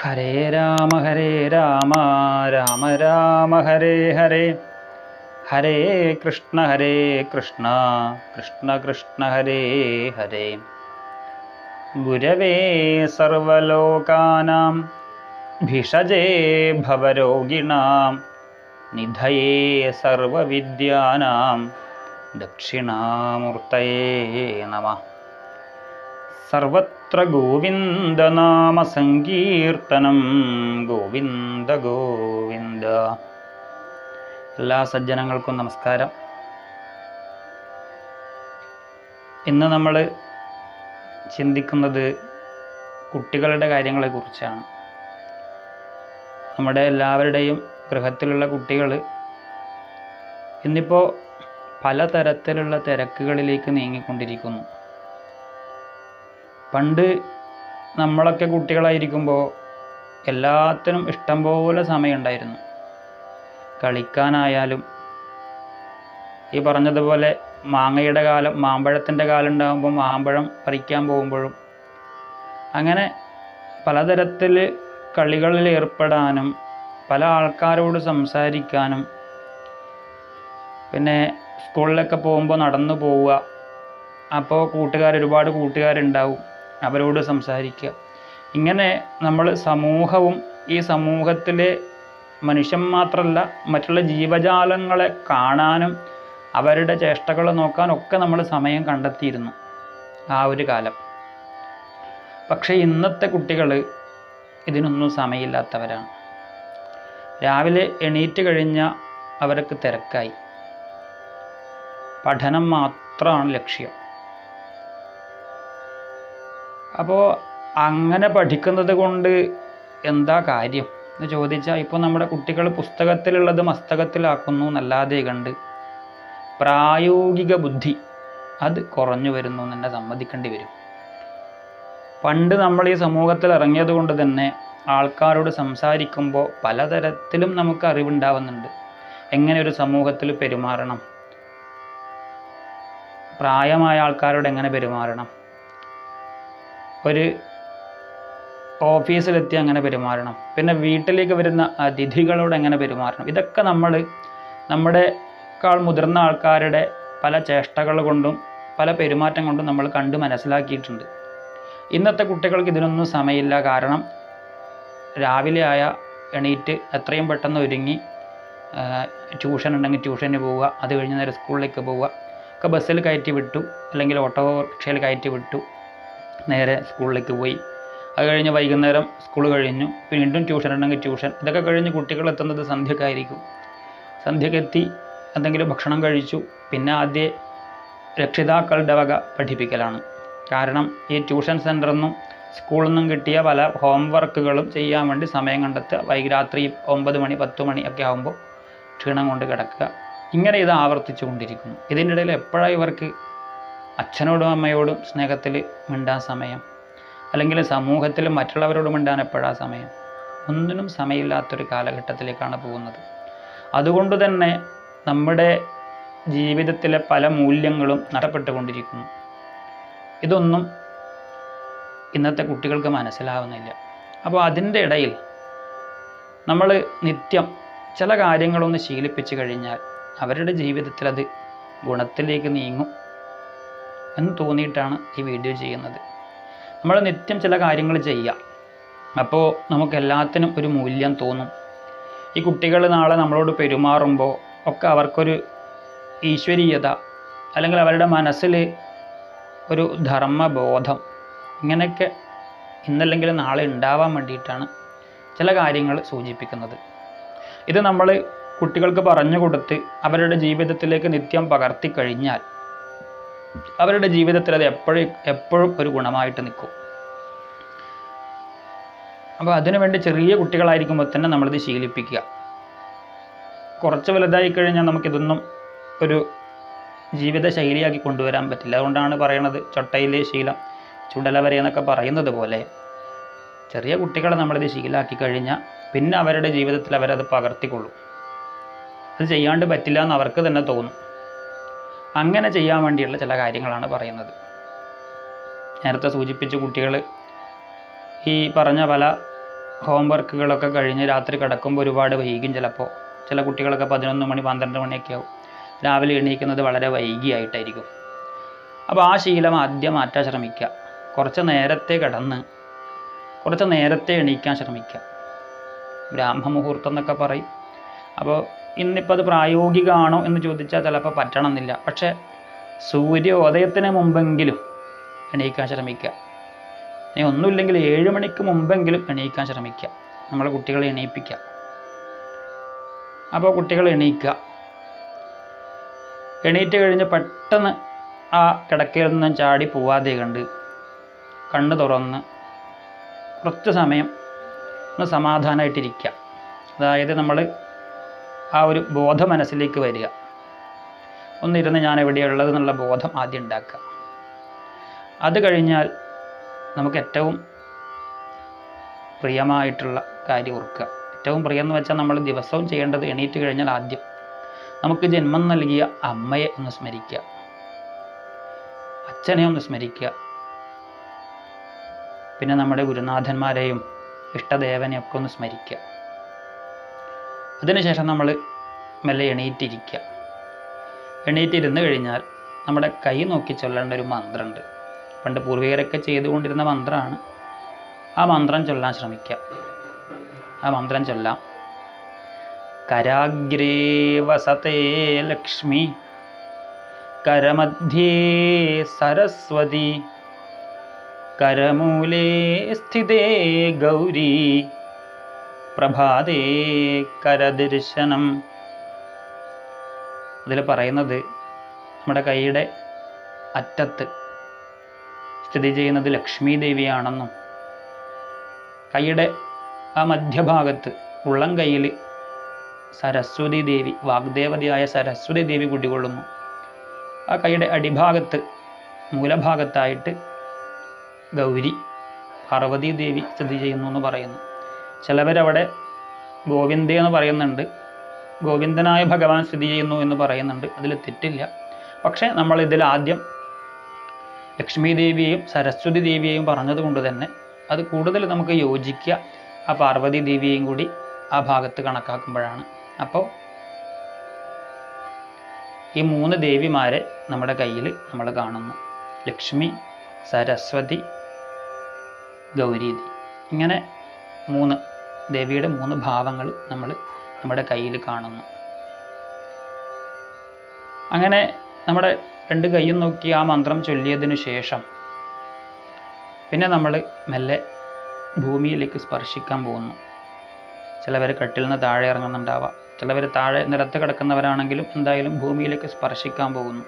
ഹരേ രാമ രാമ രാമ ഹരേ ഹരേ ഹരേ കൃഷ്ണ കൃഷ്ണ കൃഷ്ണ ഹരേ ഹരേ. ഗുരവേ സർവലോകാനാം ഭിഷജേ ഭവരോഗിണാം നിധയേ സർവവിദ്യാനാം ദക്ഷിണാമൂർത്തയേ നമഃ. സർവത്ര ഗോവിന്ദനാമ സങ്കീർത്തനം ഗോവിന്ദ ഗോവിന്ദ. എല്ലാ സജ്ജനങ്ങൾക്കും നമസ്കാരം. ഇന്ന് നമ്മൾ ചിന്തിക്കുന്നത് കുട്ടികളുടെ കാര്യങ്ങളെക്കുറിച്ചാണ്. നമ്മുടെ എല്ലാവരുടെയും ഗൃഹത്തിലുള്ള കുട്ടികൾ ഇന്നിപ്പോൾ പലതരത്തിലുള്ള തിരക്കുകളിലേക്ക് നീങ്ങിക്കൊണ്ടിരിക്കുന്നു. പണ്ട് നമ്മളൊക്കെ കുട്ടികളായിരിക്കുമ്പോൾ എല്ലാത്തിനും ഇഷ്ടം പോലെ സമയമുണ്ടായിരുന്നു. കളിക്കാനായാലും ഈ പറഞ്ഞതുപോലെ മാങ്ങയുടെ കാലം, മാമ്പഴത്തിൻ്റെ കാലം ഉണ്ടാകുമ്പോൾ മാമ്പഴം പറിക്കാൻ പോകുമ്പോഴും അങ്ങനെ പലതരത്തിൽ കളികളിൽ ഏർപ്പെടാനും പല ആൾക്കാരോട് സംസാരിക്കാനും, പിന്നെ സ്കൂളിലൊക്കെ പോകുമ്പോൾ നടന്നു പോവുക, അപ്പോൾ ഒരുപാട് കൂട്ടുകാരുണ്ടാവും, അവരോട് സംസാരിക്കുക. ഇങ്ങനെ നമ്മൾ സമൂഹവും ഈ സമൂഹത്തിലെ മനുഷ്യൻ മാത്രമല്ല മറ്റുള്ള ജീവജാലങ്ങളെ കാണാനും അവരുടെ ചേഷ്ടകൾ നോക്കാനൊക്കെ നമ്മൾ സമയം കണ്ടെത്തിയിരുന്നു ആ ഒരു കാലം. പക്ഷേ ഇന്നത്തെ കുട്ടികൾ ഇതിനൊന്നും സമയമില്ലാത്തവരാണ്. രാവിലെ എണീറ്റ് കഴിഞ്ഞാൽ അവർക്ക് തിരക്കായി, പഠനം മാത്രമാണ് ലക്ഷ്യം. അപ്പോൾ അങ്ങനെ പഠിക്കുന്നത് കൊണ്ട് എന്താ കാര്യം എന്ന് ചോദിച്ചാൽ, ഇപ്പോൾ നമ്മുടെ കുട്ടികൾ പുസ്തകത്തിലുള്ളത് മസ്തകത്തിലാക്കുന്നു എന്നല്ലാതെ കണ്ട് പ്രായോഗിക ബുദ്ധി അത് കുറഞ്ഞു വരുന്നു എന്ന് തന്നെ സമ്മതിക്കേണ്ടി വരും. പണ്ട് നമ്മൾ ഈ സമൂഹത്തിൽ ഇറങ്ങിയത് കൊണ്ട് തന്നെ ആൾക്കാരോട് സംസാരിക്കുമ്പോൾ പലതരത്തിലും നമുക്ക് അറിവുണ്ടാവുന്നുണ്ട്. എങ്ങനെ ഒരു സമൂഹത്തിൽ പെരുമാറണം, പ്രായമായ ആൾക്കാരോട് എങ്ങനെ പെരുമാറണം, ഒരു ഓഫീസിലെത്തി അങ്ങനെ പെരുമാറണം, പിന്നെ വീട്ടിലേക്ക് വരുന്ന അതിഥികളോട് എങ്ങനെ പെരുമാറണം. ഇതൊക്കെ നമ്മൾ നമ്മുടെക്കാൾ മുതിർന്ന ആൾക്കാരുടെ പല ചേഷ്ടകൾ കൊണ്ടും പല പെരുമാറ്റം കൊണ്ടും നമ്മൾ കണ്ട് മനസ്സിലാക്കിയിട്ടുണ്ട്. ഇന്നത്തെ കുട്ടികൾക്ക് ഇതിനൊന്നും സമയമില്ല. കാരണം രാവിലെ എണീറ്റ് എത്രയും പെട്ടെന്ന് ഒരുങ്ങി ട്യൂഷൻ ഉണ്ടെങ്കിൽ ട്യൂഷന് പോവുക, അത് കഴിഞ്ഞ് നേരെ സ്കൂളിലേക്ക് പോവുക, ഒക്കെ ബസ്സിൽ കയറ്റി വിട്ടു അല്ലെങ്കിൽ ഓട്ടോറിക്ഷയിൽ കയറ്റി വിട്ടു, നേരെ സ്കൂളിലേക്ക് പോയി. അത് കഴിഞ്ഞ് വൈകുന്നേരം സ്കൂൾ കഴിഞ്ഞു, വീണ്ടും ട്യൂഷൻ ഉണ്ടെങ്കിൽ ട്യൂഷൻ. ഇതൊക്കെ കഴിഞ്ഞ് കുട്ടികൾ എത്തുന്നത് സന്ധ്യക്കായിരിക്കും. സന്ധ്യക്കെത്തി എന്തെങ്കിലും ഭക്ഷണം കഴിച്ചു, പിന്നെ ആദ്യം രക്ഷിതാക്കളുടെ വക പഠിപ്പിക്കലാണ്. കാരണം ഈ ട്യൂഷൻ സെൻ്ററിൽ നിന്നും സ്കൂളിൽ നിന്നും കിട്ടിയ പല ഹോംവർക്കുകളും ചെയ്യാൻ വേണ്ടി സമയം കണ്ടെത്തുക. രാത്രി 9 മണി 10 മണി ഒക്കെ ആകുമ്പോൾ ക്ഷീണം കൊണ്ട് കിടക്കുക. ഇങ്ങനെ ഇത് ആവർത്തിച്ചു കൊണ്ടിരിക്കുന്നു. ഇതിൻ്റെ ഇടയിൽ എപ്പോഴാണ് ഇവർക്ക് അച്ഛനോടും അമ്മയോടും സ്നേഹത്തിൽ മിണ്ടാൻ സമയം, അല്ലെങ്കിൽ സമൂഹത്തിൽ മറ്റുള്ളവരോട് മിണ്ടാൻ എപ്പോഴാണ് സമയം? ഒന്നിനും സമയമില്ലാത്തൊരു കാലഘട്ടത്തിലേക്കാണ് പോകുന്നത്. അതുകൊണ്ട് തന്നെ നമ്മുടെ ജീവിതത്തിലെ പല മൂല്യങ്ങളും നഷ്ടപ്പെട്ടുകൊണ്ടിരിക്കുന്നു. ഇതൊന്നും ഇന്നത്തെ കുട്ടികൾക്ക് മനസ്സിലാവുന്നില്ല. അപ്പോൾ അതിൻ്റെ ഇടയിൽ നമ്മൾ നിത്യം ചില കാര്യങ്ങളൊന്ന് ശീലിപ്പിച്ച് കഴിഞ്ഞാൽ അവരുടെ ജീവിതത്തിൽ അത് ഗുണത്തിലേക്ക് നീങ്ങും എന്ന് തോന്നിയിട്ടാണ് ഈ വീഡിയോ ചെയ്യുന്നത്. നമ്മൾ നിത്യം ചില കാര്യങ്ങൾ ചെയ്യാം, അപ്പോൾ നമുക്ക് എല്ലാത്തിനും ഒരു മൂല്യം തോന്നും. ഈ കുട്ടികൾ നാളെ നമ്മളോട് പെരുമാറുമ്പോൾ ഒക്കെ അവർക്കൊരു ഈശ്വരീയത, അല്ലെങ്കിൽ അവരുടെ മനസ്സിൽ ഒരു ധർമ്മബോധം, ഇങ്ങനെയൊക്കെ ഇന്നല്ലെങ്കിൽ നാളെ ഉണ്ടാവാൻ വേണ്ടിയിട്ടാണ് ചില കാര്യങ്ങൾ സൂചിപ്പിക്കുന്നത്. ഇത് നമ്മൾ കുട്ടികൾക്ക് പറഞ്ഞു കൊടുത്ത് അവരുടെ ജീവിതത്തിലേക്ക് നിത്യം പകർത്തി കഴിഞ്ഞാൽ അവരുടെ ജീവിതത്തിൽ അത് എപ്പോഴും ഒരു ഗുണമായിട്ട് നിൽക്കും. അപ്പോൾ അതിനുവേണ്ടി ചെറിയ കുട്ടികളായിരിക്കുമ്പോൾ തന്നെ നമ്മളിത് ശീലിപ്പിക്കുക. കുറച്ച് വലുതായി കഴിഞ്ഞാൽ നമുക്കിതൊന്നും ഒരു ജീവിത ശൈലിയാക്കി കൊണ്ടുവരാൻ പറ്റില്ല. അതുകൊണ്ടാണ് പറയണത് ചൊട്ടയിലെ ശീലം ചുടല വരെ എന്നൊക്കെ പറയുന്നത് പോലെ ചെറിയ കുട്ടികളെ നമ്മളിത് ശീലാക്കി കഴിഞ്ഞാൽ പിന്നെ അവരുടെ ജീവിതത്തിൽ അവരത് പകർത്തിക്കൊള്ളും. അത് ചെയ്യാണ്ട് പറ്റില്ല എന്ന് അവർക്ക് തന്നെ തോന്നും. അങ്ങനെ ചെയ്യാൻ വേണ്ടിയുള്ള ചില കാര്യങ്ങളാണ് പറയുന്നത്. നേരത്തെ സൂചിപ്പിച്ച കുട്ടികൾ ഈ പറഞ്ഞ പല ഹോംവർക്കുകളൊക്കെ കഴിഞ്ഞ് രാത്രി കിടക്കുമ്പോൾ ഒരുപാട് വൈകും. ചിലപ്പോൾ ചില കുട്ടികളൊക്കെ 11 മണി 12 മണിയൊക്കെ ആവും. രാവിലെ എണീക്കുന്നത് വളരെ വൈകിയായിട്ടായിരിക്കും. അപ്പോൾ ആ ശീലം ആദ്യം മാറ്റാൻ ശ്രമിക്കുക. കുറച്ച് നേരത്തെ കിടന്ന് കുറച്ച് നേരത്തെ എണീക്കാൻ ശ്രമിക്കുക. ബ്രാഹ്മമുഹൂർത്തം എന്നൊക്കെ പറയും. അപ്പോൾ ഇന്നിപ്പോൾ അത് പ്രായോഗികമാണോ എന്ന് ചോദിച്ചാൽ ചിലപ്പോൾ പറ്റണമെന്നില്ല. പക്ഷേ സൂര്യോദയത്തിന് മുമ്പെങ്കിലും എണീക്കാൻ ശ്രമിക്കുക. ഇനി ഒന്നുമില്ലെങ്കിൽ 7 മണിക്ക് മുമ്പെങ്കിലും എണീക്കാൻ ശ്രമിക്കുക. നമ്മളെ കുട്ടികളെ എണീപ്പിക്കുക. അപ്പോൾ കുട്ടികൾ എണീക്കുക. എണീറ്റ് കഴിഞ്ഞ് പെട്ടെന്ന് ആ കിടക്കയിൽ നിന്നും ചാടി പോവാതെ കണ്ണ് തുറന്ന് കുറച്ച് സമയം ഒന്ന് സമാധാനമായിട്ടിരിക്കുക. അതായത് നമ്മൾ ആ ഒരു ബോധം മനസ്സിലേക്ക് വരിക. ഒന്നിരുന്ന് ഞാൻ എവിടെയുള്ളത് എന്നുള്ള ബോധം ആദ്യം ഉണ്ടാക്കുക. അത് കഴിഞ്ഞാൽ നമുക്ക് ഏറ്റവും പ്രിയമായിട്ടുള്ള കാര്യം ഓർക്കുക. ഏറ്റവും പ്രിയം എന്ന് വെച്ചാൽ നമ്മൾ ദിവസവും ചെയ്യേണ്ടത് എണീറ്റ് കഴിഞ്ഞാൽ ആദ്യം നമുക്ക് ജന്മം നൽകിയ അമ്മയെ ഒന്ന് സ്മരിക്കുക, അച്ഛനെ ഒന്ന് സ്മരിക്കുക, പിന്നെ നമ്മുടെ ഗുരുനാഥന്മാരെയും ഇഷ്ടദേവനെയൊക്കെ ഒന്ന് സ്മരിക്കുക. അതിനുശേഷം നമ്മൾ മെല്ലെ എണീറ്റിരിക്കുക. എണീറ്റിരുന്ന് കഴിഞ്ഞാൽ നമ്മുടെ കൈ നോക്കി ചൊല്ലേണ്ട ഒരു മന്ത്രമുണ്ട്. പണ്ട് പൂർവികരൊക്കെ ചെയ്തുകൊണ്ടിരുന്ന മന്ത്രമാണ്. ആ മന്ത്രം ചൊല്ലാൻ ശ്രമിക്കുക. ആ മന്ത്രം ചൊല്ലാം. കരാഗ്രേ വസതേ ലക്ഷ്മി, കരമധ്യേ സരസ്വതി, കരമൂലേ സ്ഥിതേ ഗൗരി, പ്രഭാതേ കരദർശനം. അതിൽ പറയുന്നത് നമ്മുടെ കൈയുടെ അറ്റത്ത് സ്ഥിതി ചെയ്യുന്നത് ലക്ഷ്മി ദേവിയാണെന്നും കൈയുടെ ആ മധ്യഭാഗത്ത് ഉള്ളം കൈയിൽ സരസ്വതി ദേവി, വാഗ്ദേവതയായ സരസ്വതി ദേവി കുടികൊള്ളുന്നു. ആ കൈയുടെ അടിഭാഗത്ത് മൂലഭാഗത്തായിട്ട് ഗൗരി പാർവതി ദേവി സ്ഥിതി ചെയ്യുന്നു എന്ന് പറയുന്നു. ചിലവരവിടെ ഗോവിന്ദ എന്ന് പറയുന്നുണ്ട്, ഗോവിന്ദനായ ഭഗവാൻ സ്ഥിതി ചെയ്യുന്നു എന്ന് പറയുന്നുണ്ട്. അതിൽ തെറ്റില്ല. പക്ഷേ നമ്മളിതിൽ ആദ്യം ലക്ഷ്മി ദേവിയെയും സരസ്വതി ദേവിയെയും പറഞ്ഞതുകൊണ്ട് തന്നെ അത് കൂടുതൽ നമുക്ക് യോജിക്കുക ആ പാർവതി ദേവിയെയും കൂടി ആ ഭാഗത്ത് കണക്കാക്കുമ്പോഴാണ്. അപ്പോൾ ഈ 3 ദേവിമാരെ നമ്മുടെ കയ്യിൽ നമ്മൾ കാണുന്നു. ലക്ഷ്മി, സരസ്വതി, ഗൗരി. ഇങ്ങനെ 3 ദേവിയുടെ 3 ഭാവങ്ങൾ നമ്മൾ നമ്മുടെ കയ്യിൽ കാണുന്നു. അങ്ങനെ നമ്മുടെ 2 കൈയും നോക്കി ആ മന്ത്രം ചൊല്ലിയതിനു ശേഷം പിന്നെ നമ്മൾ മെല്ലെ ഭൂമിയിലേക്ക് സ്പർശിക്കാൻ പോകുന്നു. ചിലവർ കട്ടിൽ നിന്ന് താഴെ ഇറങ്ങുന്നുണ്ടാവാം, ചിലവർ താഴെ നിലത്ത് കിടക്കുന്നവരാണെങ്കിലും എന്തായാലും ഭൂമിയിലേക്ക് സ്പർശിക്കാൻ പോകുന്നു.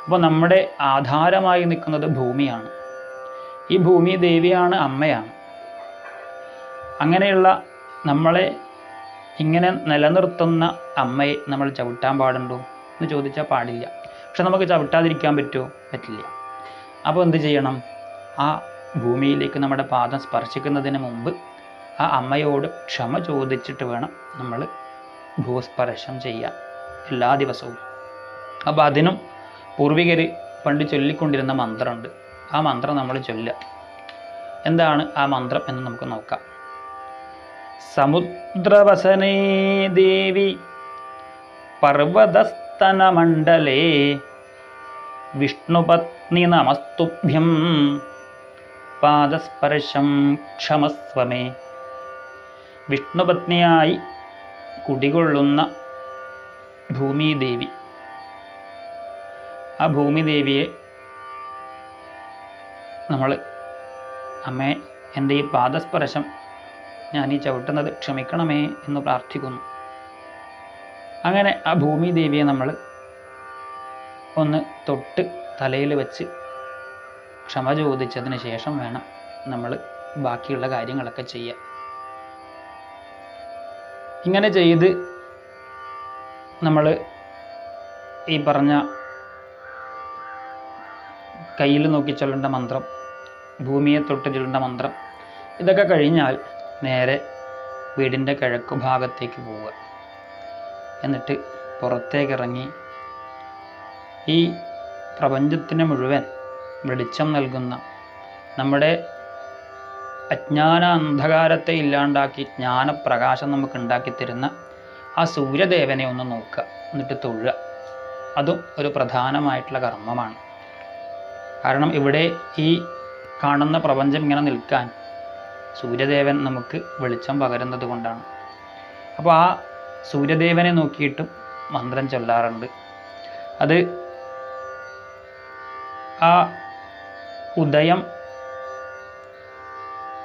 അപ്പോൾ നമ്മുടെ ആധാരമായി നിൽക്കുന്നത് ഭൂമിയാണ്. ഈ ഭൂമി ദേവിയാണ്, അമ്മയാണ്. അങ്ങനെയുള്ള നമ്മളെ ഇങ്ങനെ നിലനിർത്തുന്ന അമ്മയെ നമ്മൾ ചവിട്ടാൻ പാടുണ്ടോ എന്ന് ചോദിച്ചാൽ പാടില്ല. പക്ഷെ നമുക്ക് ചവിട്ടാതിരിക്കാൻ പറ്റുമോ? പറ്റില്ല. അപ്പോൾ എന്ത് ചെയ്യണം? ആ ഭൂമിയിലേക്ക് നമ്മുടെ പാദം സ്പർശിക്കുന്നതിന് മുമ്പ് ആ അമ്മയോട് ക്ഷമ ചോദിച്ചിട്ട് വേണം നമ്മൾ ഭൂസ്പർശം ചെയ്യാൻ എല്ലാ ദിവസവും. അപ്പോൾ അതിനും പൂർവികർ പണ്ട് ചൊല്ലിക്കൊണ്ടിരുന്ന മന്ത്രമുണ്ട്. ആ മന്ത്രം നമ്മൾ ചൊല്ലുക. എന്താണ് ആ മന്ത്രം എന്ന് നമുക്ക് നോക്കാം. സമുദ്രവസനേ ദേവി പർവതസ്തനമണ്ഡലേ വിഷ്ണുപത്നി നമസ്തുഭ്യം പാദസ്പർശം ക്ഷമസ്വമേ. വിഷ്ണുപത്നിയായി കുടികൊള്ളുന്ന ഭൂമിദേവി, ആ ഭൂമിദേവിയെ നമ്മൾ അമ്മേ എൻ്റെ ഈ പാദസ്പർശം ഞാൻ ഈ ചവിട്ടുന്നത് ക്ഷമിക്കണമേ എന്ന് പ്രാർത്ഥിക്കുന്നു. അങ്ങനെ ആ ഭൂമിദേവിയെ നമ്മൾ ഒന്ന് തൊട്ട് തലയിൽ വെച്ച് ക്ഷമ ചോദിച്ചതിന് ശേഷം വേണം നമ്മൾ ബാക്കിയുള്ള കാര്യങ്ങളൊക്കെ ചെയ്യാൻ. ഇങ്ങനെ ചെയ്ത് നമ്മൾ ഈ പറഞ്ഞ കയ്യിൽ നോക്കി ചൊല്ലേണ്ട മന്ത്രം, ഭൂമിയെ തൊട്ട് ചൊല്ലേണ്ട മന്ത്രം, ഇതൊക്കെ കഴിഞ്ഞാൽ നേരെ വീടിൻ്റെ കിഴക്ക് ഭാഗത്തേക്ക് പോവുക. എന്നിട്ട് പുറത്തേക്കിറങ്ങി ഈ പ്രപഞ്ചത്തിന് മുഴുവൻ വെളിച്ചം നൽകുന്ന, നമ്മുടെ അജ്ഞാന അന്ധകാരത്തെ ഇല്ലാണ്ടാക്കി ജ്ഞാനപ്രകാശം നമുക്ക് ഉണ്ടാക്കി തരുന്ന ആ സൂര്യദേവനെ ഒന്ന് നോക്കുക, എന്നിട്ട് തൊഴുക. അതും ഒരു പ്രധാനമായിട്ടുള്ള കർമ്മമാണ്. കാരണം ഇവിടെ ഈ കാണുന്ന പ്രപഞ്ചം ഇങ്ങനെ നിൽക്കാൻ സൂര്യദേവൻ നമുക്ക് വെളിച്ചം പകരുന്നത് കൊണ്ടാണ്. അപ്പോൾ ആ സൂര്യദേവനെ നോക്കിയിട്ടും മന്ത്രം ചൊല്ലാറുണ്ട്. അത് ആ ഉദയം,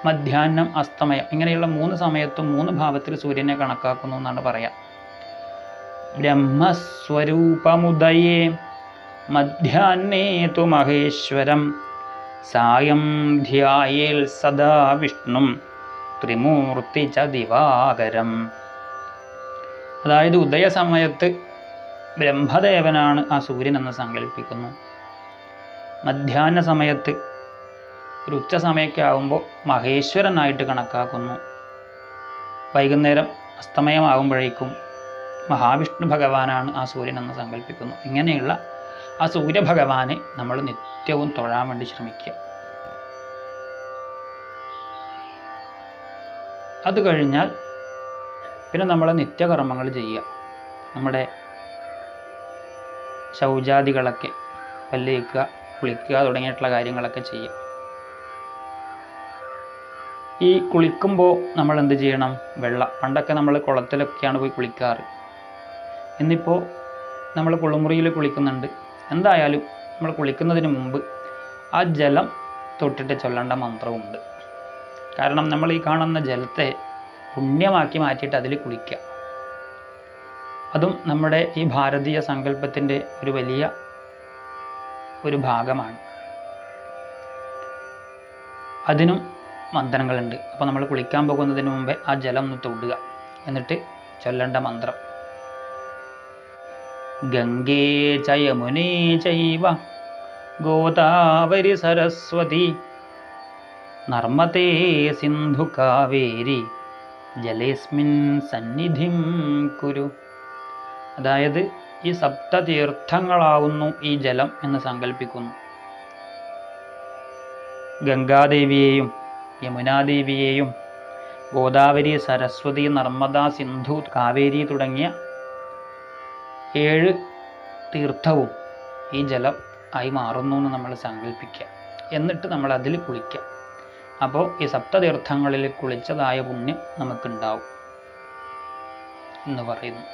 മധ്യാഹ്നം, അസ്തമയം ഇങ്ങനെയുള്ള 3 സമയത്തും 3 ഭാവത്തിൽ സൂര്യനെ കണക്കാക്കുന്നു എന്നാണ് പറയാം. ബ്രഹ്മസ്വരൂപമുദയേ മധ്യാഹ്നേ തു മഹേശ്വരം സായം ധ്യായേൽ സദാ വിഷ്ണും ത്രിമൂർത്തി ച ദിവാകരം. അതായത് ഉദയസമയത്ത് ബ്രഹ്മദേവനാണ് ആ സൂര്യൻ എന്ന് സങ്കല്പിക്കുന്നു. മധ്യാഹ്ന സമയത്ത് ഒരു ഉച്ച സമയമൊക്കെ ആകുമ്പോൾ മഹേശ്വരനായിട്ട് കണക്കാക്കുന്നു. വൈകുന്നേരം അസ്തമയമാകുമ്പോഴേക്കും മഹാവിഷ്ണു ഭഗവാനാണ് ആ സൂര്യൻ എന്ന് സങ്കല്പിക്കുന്നു. ഇങ്ങനെയുള്ള ആ സൂര്യഭഗവാനെ നമ്മൾ നിത്യവും തൊഴാൻ വേണ്ടി ശ്രമിക്കുക. അത് കഴിഞ്ഞാൽ പിന്നെ നമ്മൾ നിത്യകർമ്മങ്ങൾ ചെയ്യുക. നമ്മുടെ ശൗചാദികളൊക്കെ, പല്ല് തേക്കുക, കുളിക്കുക തുടങ്ങിയിട്ടുള്ള കാര്യങ്ങളൊക്കെ ചെയ്യുക. ഈ കുളിക്കുമ്പോൾ നമ്മൾ എന്ത് ചെയ്യണം? പണ്ടൊക്കെ നമ്മൾ കുളത്തിലൊക്കെയാണ് പോയി കുളിക്കാറ്. ഇന്നിപ്പോൾ നമ്മൾ കുളിമുറിയിൽ കുളിക്കുന്നുണ്ട്. എന്തായാലും നമ്മൾ കുളിക്കുന്നതിന് മുമ്പ് ആ ജലം തൊട്ടിട്ട് ചൊല്ലേണ്ട മന്ത്രമുണ്ട്. കാരണം നമ്മൾ ഈ കാണുന്ന ജലത്തെ പുണ്യമാക്കി മാറ്റിയിട്ട് അതിൽ കുളിക്കുക. അതും നമ്മുടെ ഈ ഭാരതീയ സങ്കല്പത്തിൻ്റെ ഒരു വലിയ ഒരു ഭാഗമാണ്. അതിനും മന്ത്രങ്ങളുണ്ട്. അപ്പോൾ നമ്മൾ കുളിക്കാൻ പോകുന്നതിന് മുമ്പേ ആ ജലം ഒന്ന് തൊടുക. എന്നിട്ട് ചൊല്ലേണ്ട മന്ത്രം: ഗംഗേ ച യമുനേ ചൈവ ഗോദാവരി സരസ്വതി നർമ്മദേ സിന്ധു കാവേരി ജലേസ്മിൻ സന്നിധിം കുരു. അതായത് ഈ സപ്തതീർത്ഥങ്ങളാവുന്നു ഈ ജലം എന്ന് സങ്കല്പിക്കുന്നു. ഗംഗാദേവിയെയും യമുനാദേവിയെയും ഗോദാവരി, സരസ്വതി, നർമ്മദ, സിന്ധു, കാവേരി തുടങ്ങിയ 7 തീർത്ഥവും ഈ ജലം ആയി മാറുന്നു എന്ന് നമ്മൾ സങ്കല്പിക്കുക. എന്നിട്ട് നമ്മൾ അതിൽ കുളിക്കുക. അപ്പോൾ ഈ സപ്തതീർത്ഥങ്ങളിൽ കുളിച്ചതായ പുണ്യം നമുക്കുണ്ടാവും എന്ന് പറയുന്നു.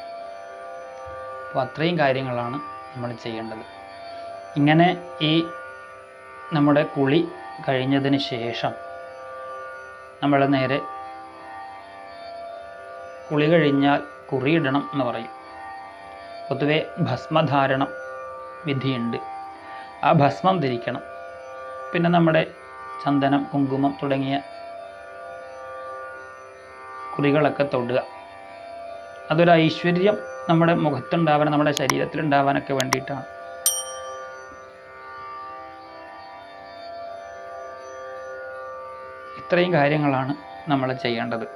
അപ്പോൾ അത്രയും കാര്യങ്ങളാണ് നമ്മൾ ചെയ്യേണ്ടത്. ഇങ്ങനെ ഈ നമ്മുടെ കുളി കഴിഞ്ഞതിന് ശേഷം നമ്മൾ നേരെ കുളി കഴിഞ്ഞാൽ കുറിയിടണം എന്ന് പറയും. പൊതുവെ ഭസ്മധാരണം വിധിയുണ്ട്. ആ ഭസ്മം ധരിക്കണം. പിന്നെ നമ്മുടെ ചന്ദനം, കുങ്കുമം തുടങ്ങിയ കുറികളൊക്കെ തൊടുക. അതൊരു ഐശ്വര്യം നമ്മുടെ മുഖത്തുണ്ടാവാൻ, നമ്മുടെ ശരീരത്തിലുണ്ടാവാനൊക്കെ വേണ്ടിയിട്ടാണ്. ഇത്രയും കാര്യങ്ങളാണ് നമ്മൾ ചെയ്യേണ്ടത്.